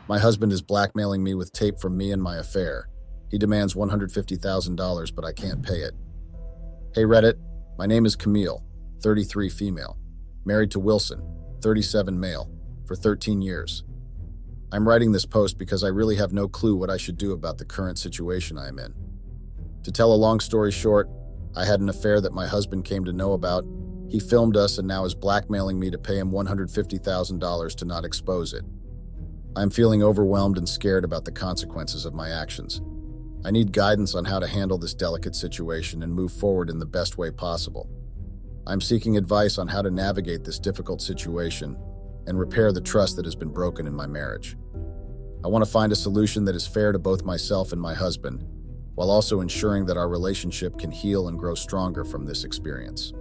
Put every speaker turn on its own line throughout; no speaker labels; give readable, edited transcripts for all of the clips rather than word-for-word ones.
My husband is blackmailing me with tape from me and my affair. He demands $150,000, but I can't pay it. Hey Reddit, my name is Camille, 33 female, married to Wilson, 37 male, for 13 years. I'm writing this post because I really have no clue what I should do about the current situation I am in. To tell a long story short, I had an affair that my husband came to know about. He filmed us and now is blackmailing me to pay him $150,000 to not expose it. I'm feeling overwhelmed and scared about the consequences of my actions. I need guidance on how to handle this delicate situation and move forward in the best way possible. I'm seeking advice on how to navigate this difficult situation and repair the trust that has been broken in my marriage. I want to find a solution that is fair to both myself and my husband, while also ensuring that our relationship can heal and grow stronger from this experience.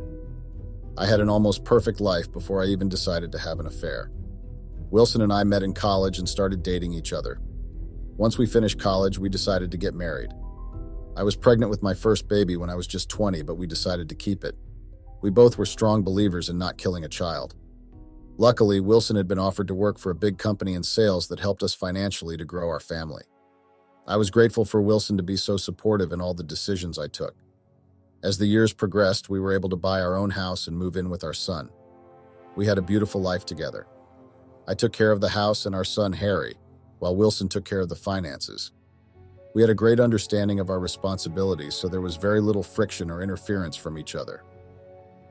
I had an almost perfect life before I even decided to have an affair. Wilson and I met in college and started dating each other. Once we finished college, we decided to get married. I was pregnant with my first baby when I was just 20, but we decided to keep it. We both were strong believers in not killing a child. Luckily, Wilson had been offered to work for a big company in sales that helped us financially to grow our family. I was grateful for Wilson to be so supportive in all the decisions I took. As the years progressed, we were able to buy our own house and move in with our son. We had a beautiful life together. I took care of the house and our son Harry, while Wilson took care of the finances. We had a great understanding of our responsibilities, so there was very little friction or interference from each other.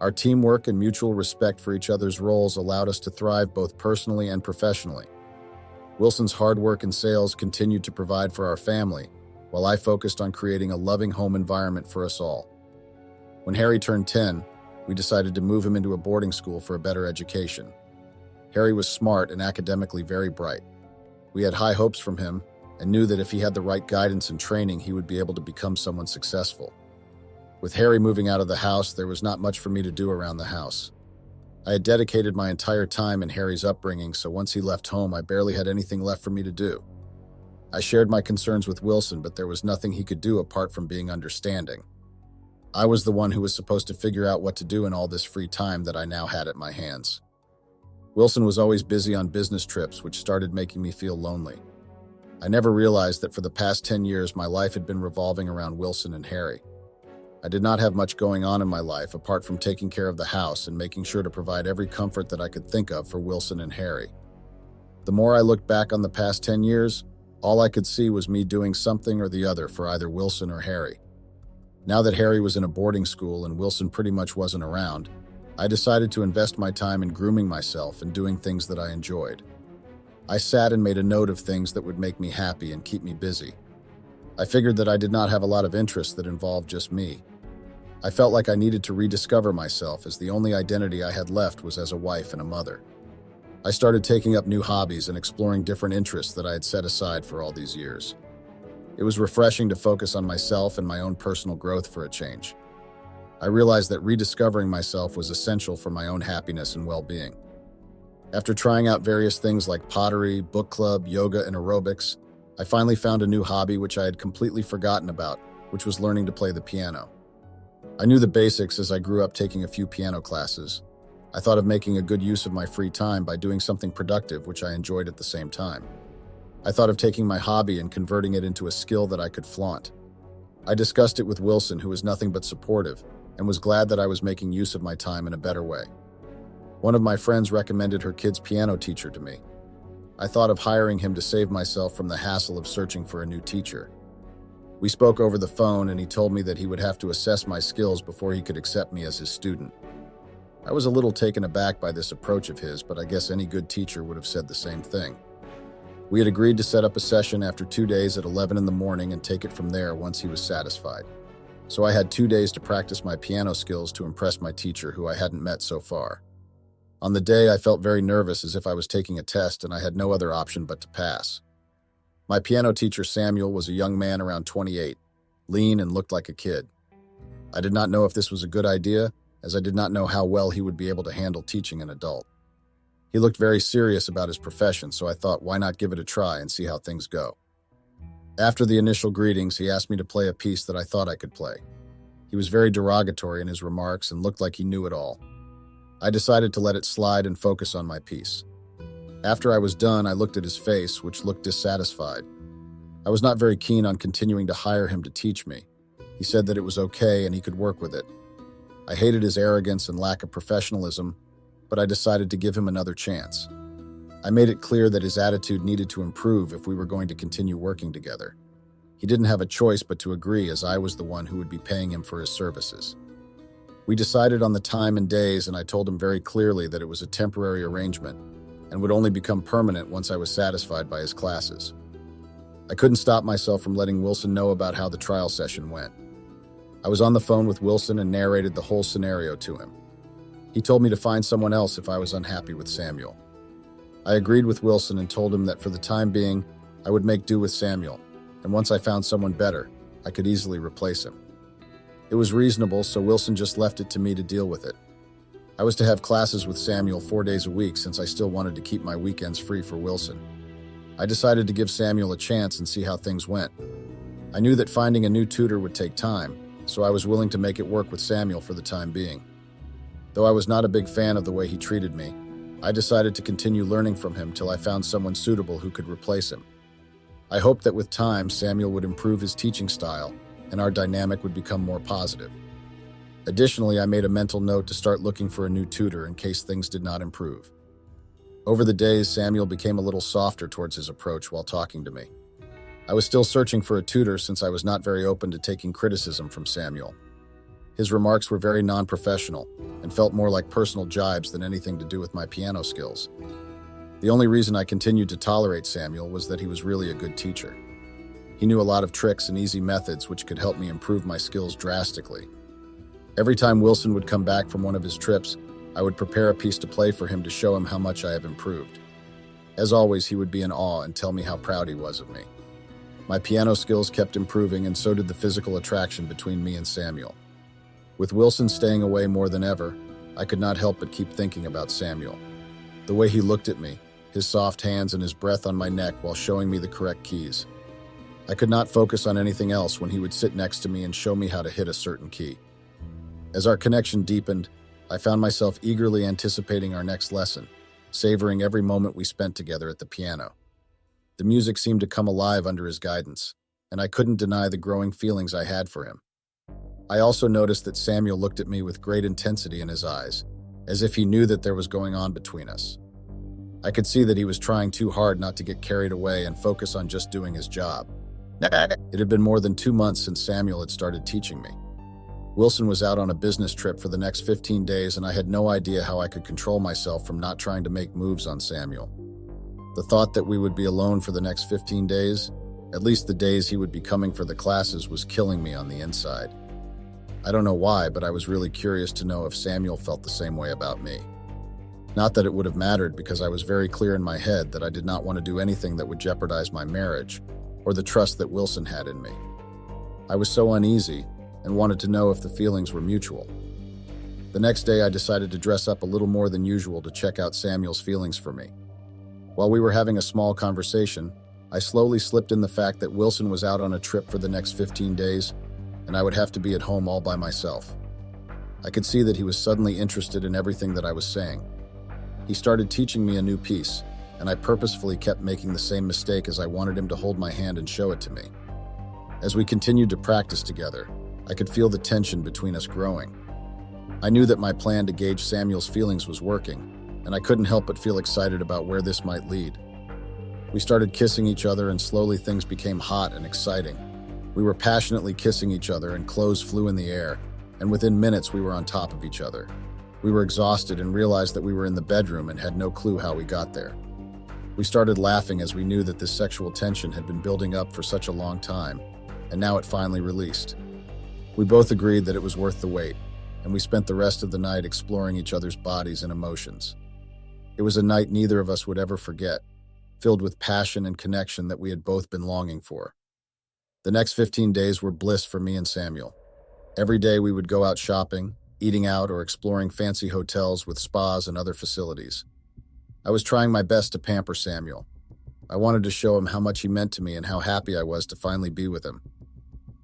Our teamwork and mutual respect for each other's roles allowed us to thrive both personally and professionally. Wilson's hard work in sales continued to provide for our family, while I focused on creating a loving home environment for us all. When Harry turned 10, we decided to move him into a boarding school for a better education. Harry was smart and academically very bright. We had high hopes from him and knew that if he had the right guidance and training, he would be able to become someone successful. With Harry moving out of the house, there was not much for me to do around the house. I had dedicated my entire time in Harry's upbringing, so once he left home, I barely had anything left for me to do. I shared my concerns with Wilson, but there was nothing he could do apart from being understanding. I was the one who was supposed to figure out what to do in all this free time that I now had at my hands. Wilson was always busy on business trips, which started making me feel lonely. I never realized that for the past 10 years, my life had been revolving around Wilson and Harry. I did not have much going on in my life apart from taking care of the house and making sure to provide every comfort that I could think of for Wilson and Harry. The more I looked back on the past 10 years, all I could see was me doing something or the other for either Wilson or Harry. Now that Harry was in a boarding school and Wilson pretty much wasn't around, I decided to invest my time in grooming myself and doing things that I enjoyed. I sat and made a note of things that would make me happy and keep me busy. I figured that I did not have a lot of interests that involved just me. I felt like I needed to rediscover myself, as the only identity I had left was as a wife and a mother. I started taking up new hobbies and exploring different interests that I had set aside for all these years. It was refreshing to focus on myself and my own personal growth for a change. I realized that rediscovering myself was essential for my own happiness and well-being. After trying out various things like pottery, book club, yoga, and aerobics, I finally found a new hobby which I had completely forgotten about, which was learning to play the piano. I knew the basics as I grew up taking a few piano classes. I thought of making a good use of my free time by doing something productive, which I enjoyed at the same time. I thought of taking my hobby and converting it into a skill that I could flaunt. I discussed it with Wilson, who was nothing but supportive, and was glad that I was making use of my time in a better way. One of my friends recommended her kid's piano teacher to me. I thought of hiring him to save myself from the hassle of searching for a new teacher. We spoke over the phone, and he told me that he would have to assess my skills before he could accept me as his student. I was a little taken aback by this approach of his, but I guess any good teacher would have said the same thing. We had agreed to set up a session after 2 days at 11 in the morning and take it from there once he was satisfied. So I had 2 days to practice my piano skills to impress my teacher, who I hadn't met so far. On the day, I felt very nervous, as if I was taking a test and I had no other option but to pass. My piano teacher, Samuel, was a young man around 28, lean and looked like a kid. I did not know if this was a good idea, as I did not know how well he would be able to handle teaching an adult. He looked very serious about his profession, so I thought, why not give it a try and see how things go? After the initial greetings, he asked me to play a piece that I thought I could play. He was very derogatory in his remarks and looked like he knew it all. I decided to let it slide and focus on my piece. After I was done, I looked at his face, which looked dissatisfied. I was not very keen on continuing to hire him to teach me. He said that it was okay and he could work with it. I hated his arrogance and lack of professionalism, but I decided to give him another chance. I made it clear that his attitude needed to improve if we were going to continue working together. He didn't have a choice but to agree, as I was the one who would be paying him for his services. We decided on the time and days, and I told him very clearly that it was a temporary arrangement and would only become permanent once I was satisfied by his classes. I couldn't stop myself from letting Wilson know about how the trial session went. I was on the phone with Wilson and narrated the whole scenario to him. He told me to find someone else if I was unhappy with Samuel. I agreed with Wilson and told him that for the time being, I would make do with Samuel, and once I found someone better, I could easily replace him. It was reasonable, so Wilson just left it to me to deal with it. I was to have classes with Samuel 4 days a week since I still wanted to keep my weekends free for Wilson. I decided to give Samuel a chance and see how things went. I knew that finding a new tutor would take time, so I was willing to make it work with Samuel for the time being. Though I was not a big fan of the way he treated me, I decided to continue learning from him till I found someone suitable who could replace him. I hoped that with time, Samuel would improve his teaching style and our dynamic would become more positive. Additionally, I made a mental note to start looking for a new tutor in case things did not improve. Over the days, Samuel became a little softer towards his approach while talking to me. I was still searching for a tutor since I was not very open to taking criticism from Samuel. His remarks were very non-professional and felt more like personal jibes than anything to do with my piano skills. The only reason I continued to tolerate Samuel was that he was really a good teacher. He knew a lot of tricks and easy methods which could help me improve my skills drastically. Every time Wilson would come back from one of his trips, I would prepare a piece to play for him to show him how much I have improved. As always, he would be in awe and tell me how proud he was of me. My piano skills kept improving, and so did the physical attraction between me and Samuel. With Wilson staying away more than ever, I could not help but keep thinking about Samuel. The way he looked at me, his soft hands and his breath on my neck while showing me the correct keys. I could not focus on anything else when he would sit next to me and show me how to hit a certain key. As our connection deepened, I found myself eagerly anticipating our next lesson, savoring every moment we spent together at the piano. The music seemed to come alive under his guidance, and I couldn't deny the growing feelings I had for him. I also noticed that Samuel looked at me with great intensity in his eyes, as if he knew that there was going on between us. I could see that he was trying too hard not to get carried away and focus on just doing his job. It had been more than 2 months since Samuel had started teaching me. Wilson was out on a business trip for the next 15 days, and I had no idea how I could control myself from not trying to make moves on Samuel. The thought that we would be alone for the next 15 days, at least the days he would be coming for the classes, was killing me on the inside. I don't know why, but I was really curious to know if Samuel felt the same way about me. Not that it would have mattered, because I was very clear in my head that I did not want to do anything that would jeopardize my marriage or the trust that Wilson had in me. I was so uneasy and wanted to know if the feelings were mutual. The next day, I decided to dress up a little more than usual to check out Samuel's feelings for me. While we were having a small conversation, I slowly slipped in the fact that Wilson was out on a trip for the next 15 days, and I would have to be at home all by myself. I could see that he was suddenly interested in everything that I was saying. He started teaching me a new piece, and I purposefully kept making the same mistake as I wanted him to hold my hand and show it to me. As we continued to practice together, I could feel the tension between us growing. I knew that my plan to gauge Samuel's feelings was working, and I couldn't help but feel excited about where this might lead. We started kissing each other, and slowly things became hot and exciting. We were passionately kissing each other, and clothes flew in the air, and within minutes we were on top of each other. We were exhausted and realized that we were in the bedroom and had no clue how we got there. We started laughing as we knew that this sexual tension had been building up for such a long time, and now it finally released. We both agreed that it was worth the wait, and we spent the rest of the night exploring each other's bodies and emotions. It was a night neither of us would ever forget, filled with passion and connection that we had both been longing for. The next 15 days were bliss for me and Samuel. Every day we would go out shopping, eating out, or exploring fancy hotels with spas and other facilities. I was trying my best to pamper Samuel. I wanted to show him how much he meant to me and how happy I was to finally be with him.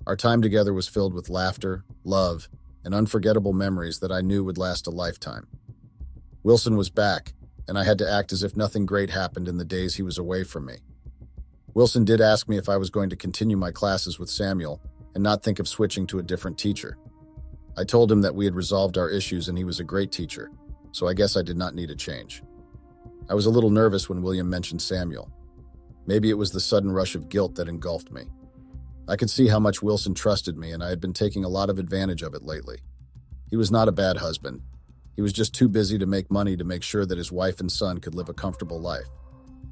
Our time together was filled with laughter, love, and unforgettable memories that I knew would last a lifetime. Wilson was back, and I had to act as if nothing great happened in the days he was away from me. Wilson did ask me if I was going to continue my classes with Samuel and not think of switching to a different teacher. I told him that we had resolved our issues and he was a great teacher, so I guess I did not need a change. I was a little nervous when William mentioned Samuel. Maybe it was the sudden rush of guilt that engulfed me. I could see how much Wilson trusted me, and I had been taking a lot of advantage of it lately. He was not a bad husband. He was just too busy to make money to make sure that his wife and son could live a comfortable life.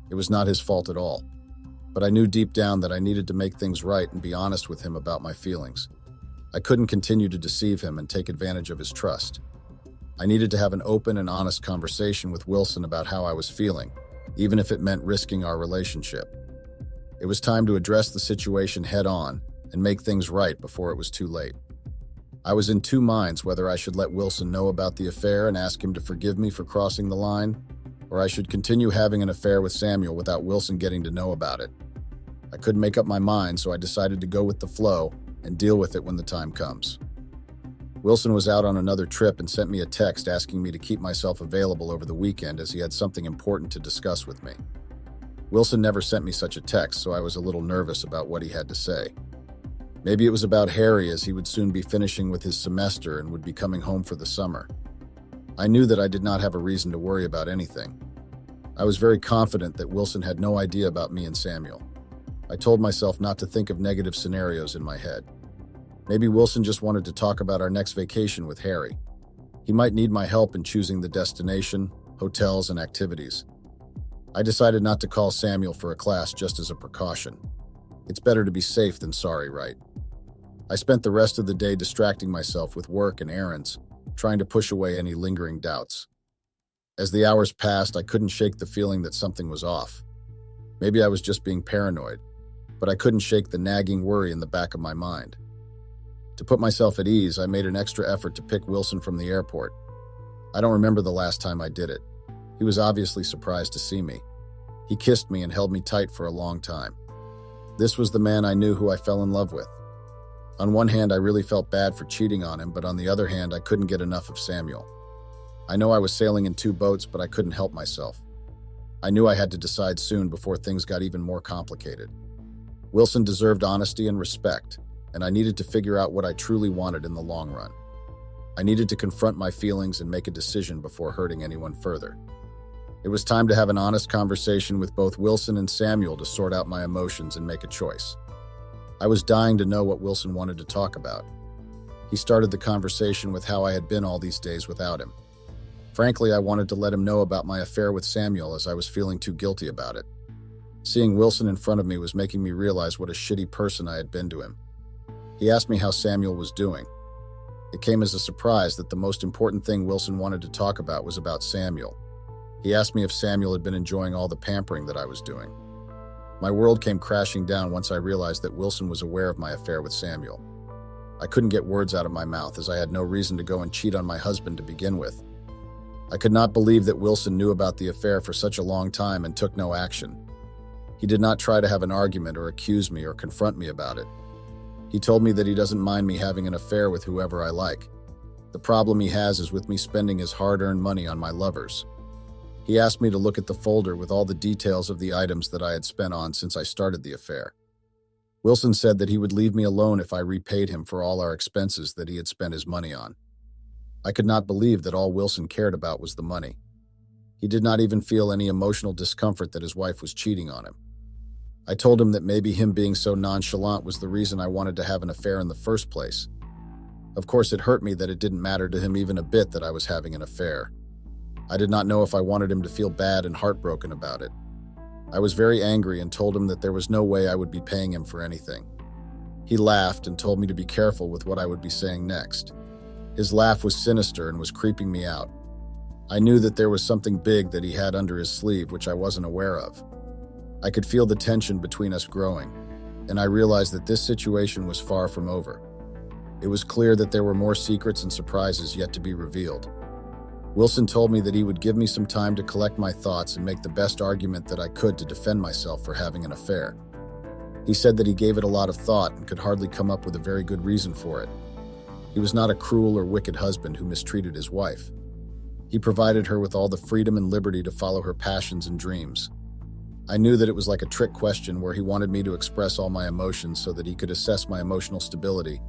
It was not his fault at all. But I knew deep down that I needed to make things right and be honest with him about my feelings. I couldn't continue to deceive him and take advantage of his trust. I needed to have an open and honest conversation with Wilson about how I was feeling, even if it meant risking our relationship. It was time to address the situation head-on and make things right before it was too late. I was in two minds whether I should let Wilson know about the affair and ask him to forgive me for crossing the line, or I should continue having an affair with Samuel without Wilson getting to know about it. I couldn't make up my mind, so I decided to go with the flow and deal with it when the time comes. Wilson was out on another trip and sent me a text asking me to keep myself available over the weekend as he had something important to discuss with me. Wilson never sent me such a text, so I was a little nervous about what he had to say. Maybe it was about Harry, as he would soon be finishing with his semester and would be coming home for the summer. I knew that I did not have a reason to worry about anything. I was very confident that Wilson had no idea about me and Samuel. I told myself not to think of negative scenarios in my head. Maybe Wilson just wanted to talk about our next vacation with Harry. He might need my help in choosing the destination, hotels, and activities. I decided not to call Samuel for a class just as a precaution. It's better to be safe than sorry, right? I spent the rest of the day distracting myself with work and errands, trying to push away any lingering doubts. As the hours passed, I couldn't shake the feeling that something was off. Maybe I was just being paranoid, but I couldn't shake the nagging worry in the back of my mind. To put myself at ease, I made an extra effort to pick Wilson from the airport. I don't remember the last time I did it. He was obviously surprised to see me. He kissed me and held me tight for a long time. This was the man I knew who I fell in love with. On one hand, I really felt bad for cheating on him, but on the other hand, I couldn't get enough of Samuel. I know I was sailing in two boats, but I couldn't help myself. I knew I had to decide soon before things got even more complicated. Wilson deserved honesty and respect, and I needed to figure out what I truly wanted in the long run. I needed to confront my feelings and make a decision before hurting anyone further. It was time to have an honest conversation with both Wilson and Samuel to sort out my emotions and make a choice. I was dying to know what Wilson wanted to talk about. He started the conversation with how I had been all these days without him. Frankly, I wanted to let him know about my affair with Samuel, as I was feeling too guilty about it. Seeing Wilson in front of me was making me realize what a shitty person I had been to him. He asked me how Samuel was doing. It came as a surprise that the most important thing Wilson wanted to talk about was about Samuel. He asked me if Samuel had been enjoying all the pampering that I was doing. My world came crashing down once I realized that Wilson was aware of my affair with Samuel. I couldn't get words out of my mouth, as I had no reason to go and cheat on my husband to begin with. I could not believe that Wilson knew about the affair for such a long time and took no action. He did not try to have an argument or accuse me or confront me about it. He told me that he doesn't mind me having an affair with whoever I like. The problem he has is with me spending his hard-earned money on my lovers. He asked me to look at the folder with all the details of the items that I had spent on since I started the affair. Wilson said that he would leave me alone if I repaid him for all our expenses that he had spent his money on. I could not believe that all Wilson cared about was the money. He did not even feel any emotional discomfort that his wife was cheating on him. I told him that maybe him being so nonchalant was the reason I wanted to have an affair in the first place. Of course, it hurt me that it didn't matter to him even a bit that I was having an affair. I did not know if I wanted him to feel bad and heartbroken about it. I was very angry and told him that there was no way I would be paying him for anything. He laughed and told me to be careful with what I would be saying next. His laugh was sinister and was creeping me out. I knew that there was something big that he had under his sleeve which I wasn't aware of. I could feel the tension between us growing, and I realized that this situation was far from over. It was clear that there were more secrets and surprises yet to be revealed. Wilson told me that he would give me some time to collect my thoughts and make the best argument that I could to defend myself for having an affair. He said that he gave it a lot of thought and could hardly come up with a very good reason for it. He was not a cruel or wicked husband who mistreated his wife. He provided her with all the freedom and liberty to follow her passions and dreams. I knew that it was like a trick question where he wanted me to express all my emotions so that he could assess my emotional stability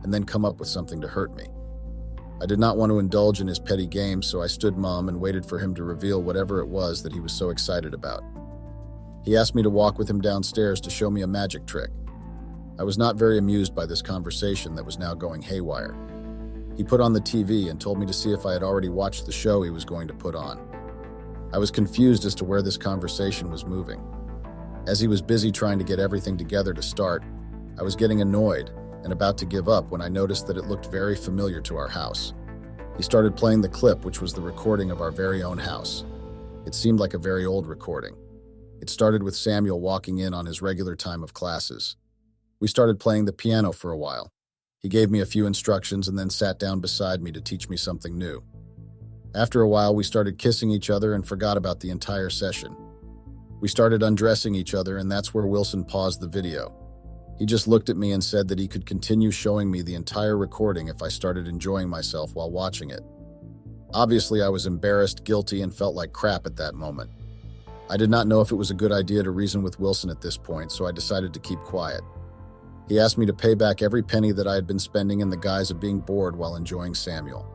and then come up with something to hurt me. I did not want to indulge in his petty games, so I stood mum and waited for him to reveal whatever it was that he was so excited about. He asked me to walk with him downstairs to show me a magic trick. I was not very amused by this conversation that was now going haywire. He put on the TV and told me to see if I had already watched the show he was going to put on. I was confused as to where this conversation was moving. As he was busy trying to get everything together to start, I was getting annoyed and about to give up when I noticed that it looked very familiar to our house. He started playing the clip, which was the recording of our very own house. It seemed like a very old recording. It started with Samuel walking in on his regular time of classes. We started playing the piano for a while. He gave me a few instructions and then sat down beside me to teach me something new. After a while, we started kissing each other and forgot about the entire session. We started undressing each other, and that's where Wilson paused the video. He just looked at me and said that he could continue showing me the entire recording if I started enjoying myself while watching it. Obviously, I was embarrassed, guilty, and felt like crap at that moment. I did not know if it was a good idea to reason with Wilson at this point, so I decided to keep quiet. He asked me to pay back every penny that I had been spending in the guise of being bored while enjoying Samuel.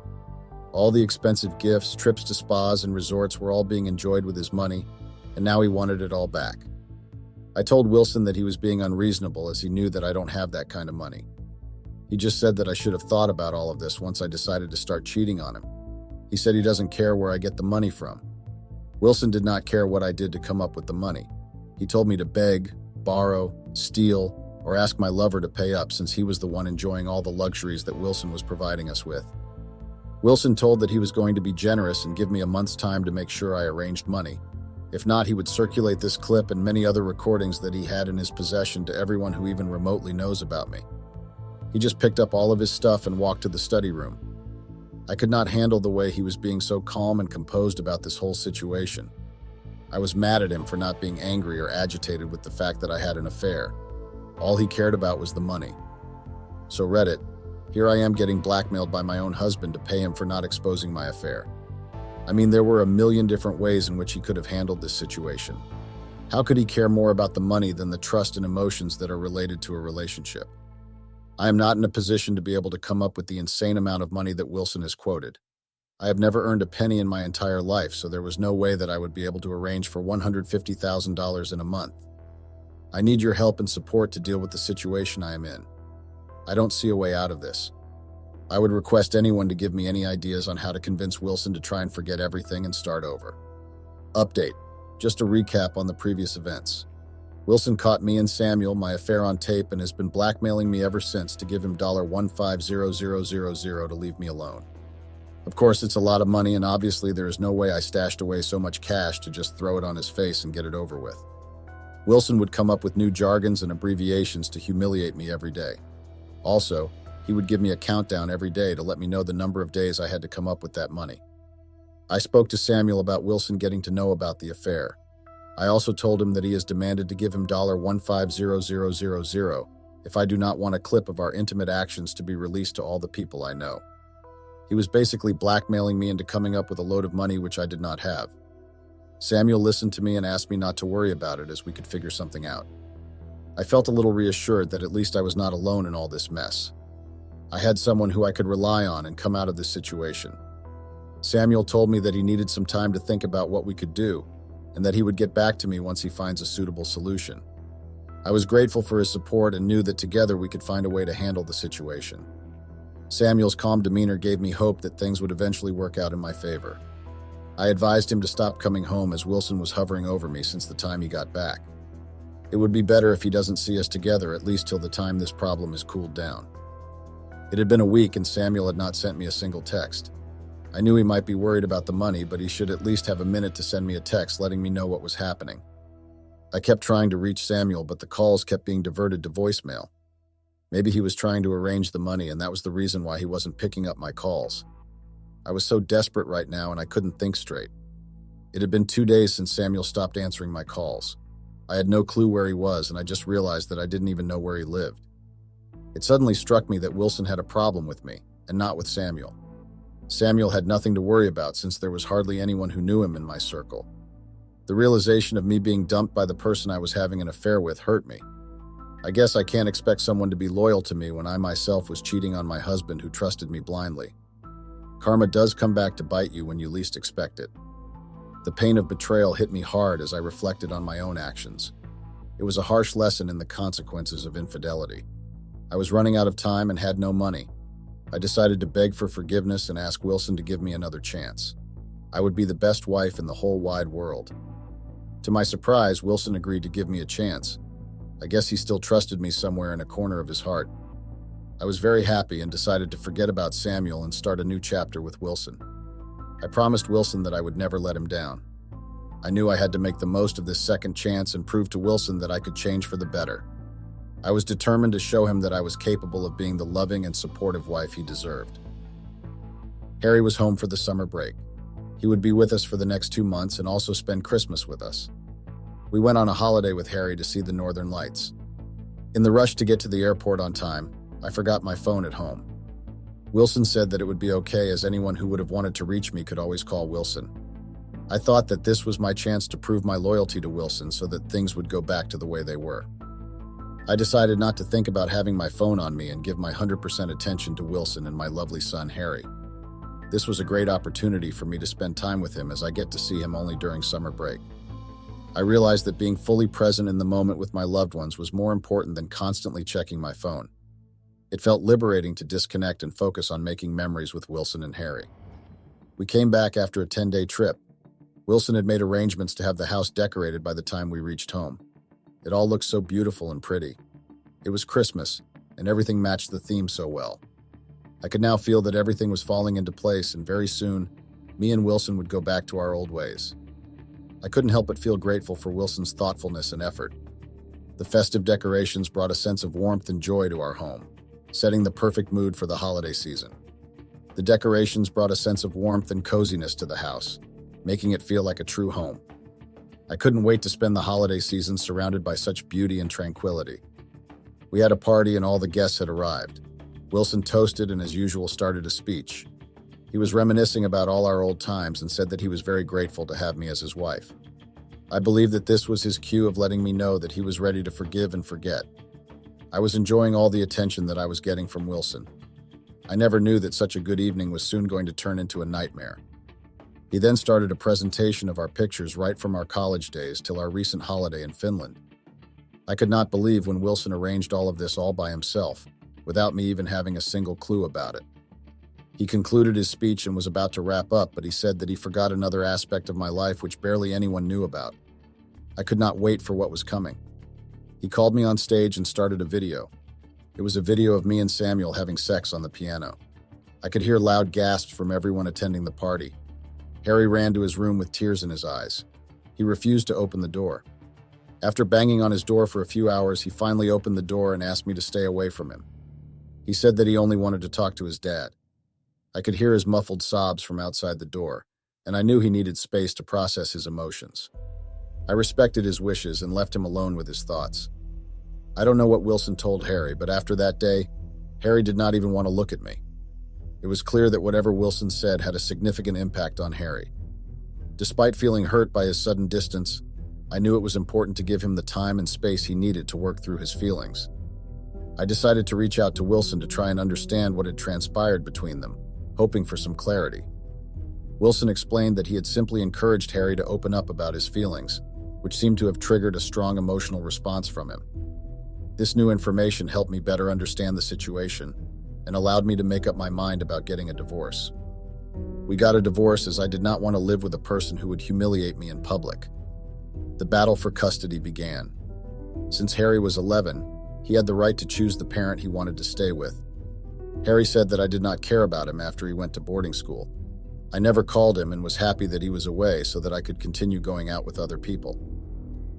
All the expensive gifts, trips to spas, and resorts were all being enjoyed with his money, and now he wanted it all back. I told Wilson that he was being unreasonable as he knew that I don't have that kind of money. He just said that I should have thought about all of this once I decided to start cheating on him. He said he doesn't care where I get the money from. Wilson did not care what I did to come up with the money. He told me to beg, borrow, steal, or ask my lover to pay up since he was the one enjoying all the luxuries that Wilson was providing us with. Wilson told that he was going to be generous and give me a month's time to make sure I arranged money. If not, he would circulate this clip and many other recordings that he had in his possession to everyone who even remotely knows about me. He just picked up all of his stuff and walked to the study room. I could not handle the way he was being so calm and composed about this whole situation. I was mad at him for not being angry or agitated with the fact that I had an affair. All he cared about was the money. So Reddit, here I am getting blackmailed by my own husband to pay him for not exposing my affair. I mean, there were a million different ways in which he could have handled this situation. How could he care more about the money than the trust and emotions that are related to a relationship? I am not in a position to be able to come up with the insane amount of money that Wilson has quoted. I have never earned a penny in my entire life, so there was no way that I would be able to arrange for $150,000 in a month. I need your help and support to deal with the situation I am in. I don't see a way out of this. I would request anyone to give me any ideas on how to convince Wilson to try and forget everything and start over. Update. Just a recap on the previous events. Wilson caught me and Samuel, my affair, on tape and has been blackmailing me ever since to give him $150,000 to leave me alone. Of course, it's a lot of money, and obviously there is no way I stashed away so much cash to just throw it on his face and get it over with. Wilson would come up with new jargons and abbreviations to humiliate me every day. Also, he would give me a countdown every day to let me know the number of days I had to come up with that money. I spoke to Samuel about Wilson getting to know about the affair. I also told him that he has demanded to give him $150,000 if I do not want a clip of our intimate actions to be released to all the people I know. He was basically blackmailing me into coming up with a load of money which I did not have. Samuel listened to me and asked me not to worry about it as we could figure something out. I felt a little reassured that at least I was not alone in all this mess. I had someone who I could rely on and come out of this situation. Samuel told me that he needed some time to think about what we could do, and that he would get back to me once he finds a suitable solution. I was grateful for his support and knew that together we could find a way to handle the situation. Samuel's calm demeanor gave me hope that things would eventually work out in my favor. I advised him to stop coming home as Wilson was hovering over me since the time he got back. It would be better if he doesn't see us together, at least till the time this problem is cooled down. It had been a week and Samuel had not sent me a single text. I knew he might be worried about the money, but he should at least have a minute to send me a text letting me know what was happening. I kept trying to reach Samuel, but the calls kept being diverted to voicemail. Maybe he was trying to arrange the money, and that was the reason why he wasn't picking up my calls. I was so desperate right now, and I couldn't think straight. It had been 2 days since Samuel stopped answering my calls. I had no clue where he was, and I just realized that I didn't even know where he lived. It suddenly struck me that Wilson had a problem with me, and not with Samuel. Samuel had nothing to worry about since there was hardly anyone who knew him in my circle. The realization of me being dumped by the person I was having an affair with hurt me. I guess I can't expect someone to be loyal to me when I myself was cheating on my husband who trusted me blindly. Karma does come back to bite you when you least expect it. The pain of betrayal hit me hard as I reflected on my own actions. It was a harsh lesson in the consequences of infidelity. I was running out of time and had no money. I decided to beg for forgiveness and ask Wilson to give me another chance. I would be the best wife in the whole wide world. To my surprise, Wilson agreed to give me a chance. I guess he still trusted me somewhere in a corner of his heart. I was very happy and decided to forget about Samuel and start a new chapter with Wilson. I promised Wilson that I would never let him down. I knew I had to make the most of this second chance and prove to Wilson that I could change for the better. I was determined to show him that I was capable of being the loving and supportive wife he deserved. Harry was home for the summer break. He would be with us for the next 2 months and also spend Christmas with us. We went on a holiday with Harry to see the Northern Lights. In the rush to get to the airport on time, I forgot my phone at home. Wilson said that it would be okay as anyone who would have wanted to reach me could always call Wilson. I thought that this was my chance to prove my loyalty to Wilson so that things would go back to the way they were. I decided not to think about having my phone on me and give my 100% attention to Wilson and my lovely son, Harry. This was a great opportunity for me to spend time with him as I get to see him only during summer break. I realized that being fully present in the moment with my loved ones was more important than constantly checking my phone. It felt liberating to disconnect and focus on making memories with Wilson and Harry. We came back after a 10-day trip. Wilson had made arrangements to have the house decorated by the time we reached home. It all looked so beautiful and pretty. It was Christmas, and everything matched the theme so well. I could now feel that everything was falling into place, and very soon, me and Wilson would go back to our old ways. I couldn't help but feel grateful for Wilson's thoughtfulness and effort. The festive decorations brought a sense of warmth and joy to our home, setting the perfect mood for the holiday season. The decorations brought a sense of warmth and coziness to the house, making it feel like a true home. I couldn't wait to spend the holiday season surrounded by such beauty and tranquility. We had a party and all the guests had arrived. Wilson toasted and as usual started a speech. He was reminiscing about all our old times and said that he was very grateful to have me as his wife. I believe that this was his cue of letting me know that he was ready to forgive and forget. I was enjoying all the attention that I was getting from Wilson. I never knew that such a good evening was soon going to turn into a nightmare. He then started a presentation of our pictures right from our college days till our recent holiday in Finland. I could not believe when Wilson arranged all of this all by himself, without me even having a single clue about it. He concluded his speech and was about to wrap up, but he said that he forgot another aspect of my life which barely anyone knew about. I could not wait for what was coming. He called me on stage and started a video. It was a video of me and Samuel having sex on the piano. I could hear loud gasps from everyone attending the party. Harry ran to his room with tears in his eyes. He refused to open the door. After banging on his door for a few hours, he finally opened the door and asked me to stay away from him. He said that he only wanted to talk to his dad. I could hear his muffled sobs from outside the door, and I knew he needed space to process his emotions. I respected his wishes and left him alone with his thoughts. I don't know what Wilson told Harry, but after that day, Harry did not even want to look at me. It was clear that whatever Wilson said had a significant impact on Harry. Despite feeling hurt by his sudden distance, I knew it was important to give him the time and space he needed to work through his feelings. I decided to reach out to Wilson to try and understand what had transpired between them, hoping for some clarity. Wilson explained that he had simply encouraged Harry to open up about his feelings, which seemed to have triggered a strong emotional response from him. This new information helped me better understand the situation and allowed me to make up my mind about getting a divorce. We got a divorce as I did not want to live with a person who would humiliate me in public. The battle for custody began. Since Harry was 11, he had the right to choose the parent he wanted to stay with. Harry said that I did not care about him after he went to boarding school. I never called him and was happy that he was away so that I could continue going out with other people.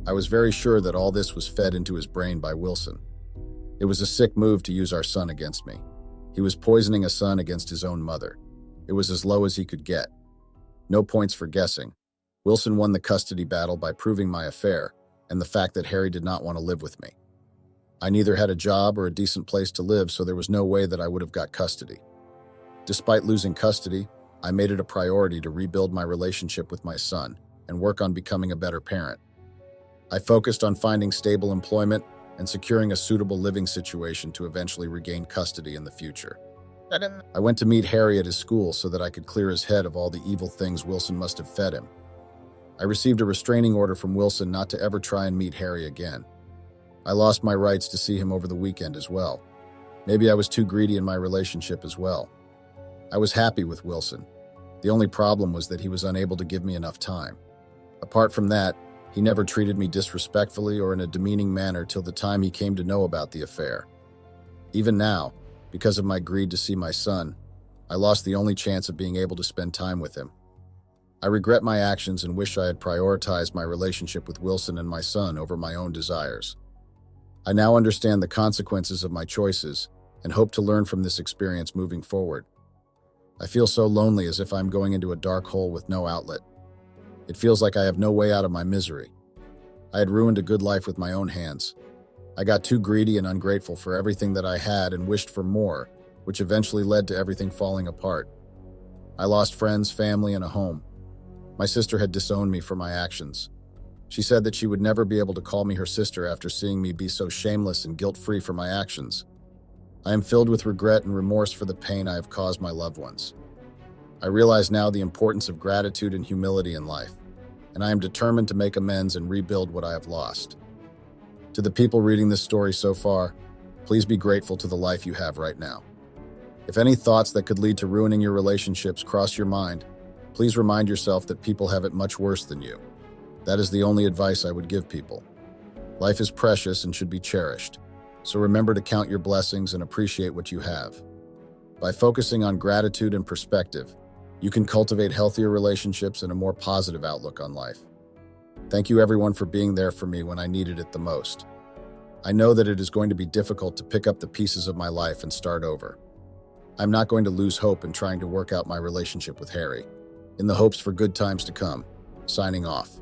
I was very sure that all this was fed into his brain by Wilson. It was a sick move to use our son against me. He was poisoning a son against his own mother. It was as low as he could get. No points for guessing. Wilson won the custody battle by proving my affair and the fact that Harry did not want to live with me. I neither had a job or a decent place to live, so there was no way that I would have got custody. Despite losing custody, I made it a priority to rebuild my relationship with my son and work on becoming a better parent. I focused on finding stable employment and securing a suitable living situation to eventually regain custody in the future. I went to meet Harry at his school so that I could clear his head of all the evil things Wilson must have fed him. I received a restraining order from Wilson not to ever try and meet Harry again. I lost my rights to see him over the weekend as well. Maybe I was too greedy in my relationship as well. I was happy with Wilson. The only problem was that he was unable to give me enough time. Apart from that, he never treated me disrespectfully or in a demeaning manner till the time he came to know about the affair. Even now, because of my greed to see my son, I lost the only chance of being able to spend time with him. I regret my actions and wish I had prioritized my relationship with Wilson and my son over my own desires. I now understand the consequences of my choices and hope to learn from this experience moving forward. I feel so lonely, as if I'm going into a dark hole with no outlet. It feels like I have no way out of my misery. I had ruined a good life with my own hands. I got too greedy and ungrateful for everything that I had and wished for more, which eventually led to everything falling apart. I lost friends, family, and a home. My sister had disowned me for my actions. She said that she would never be able to call me her sister after seeing me be so shameless and guilt-free for my actions. I am filled with regret and remorse for the pain I have caused my loved ones. I realize now the importance of gratitude and humility in life, and I am determined to make amends and rebuild what I have lost. To the people reading this story so far, please be grateful to the life you have right now. If any thoughts that could lead to ruining your relationships cross your mind, please remind yourself that people have it much worse than you. That is the only advice I would give people. Life is precious and should be cherished, so remember to count your blessings and appreciate what you have. By focusing on gratitude and perspective, you can cultivate healthier relationships and a more positive outlook on life. Thank you everyone for being there for me when I needed it the most. I know that it is going to be difficult to pick up the pieces of my life and start over. I'm not going to lose hope in trying to work out my relationship with Harry, in the hopes for good times to come. Signing off.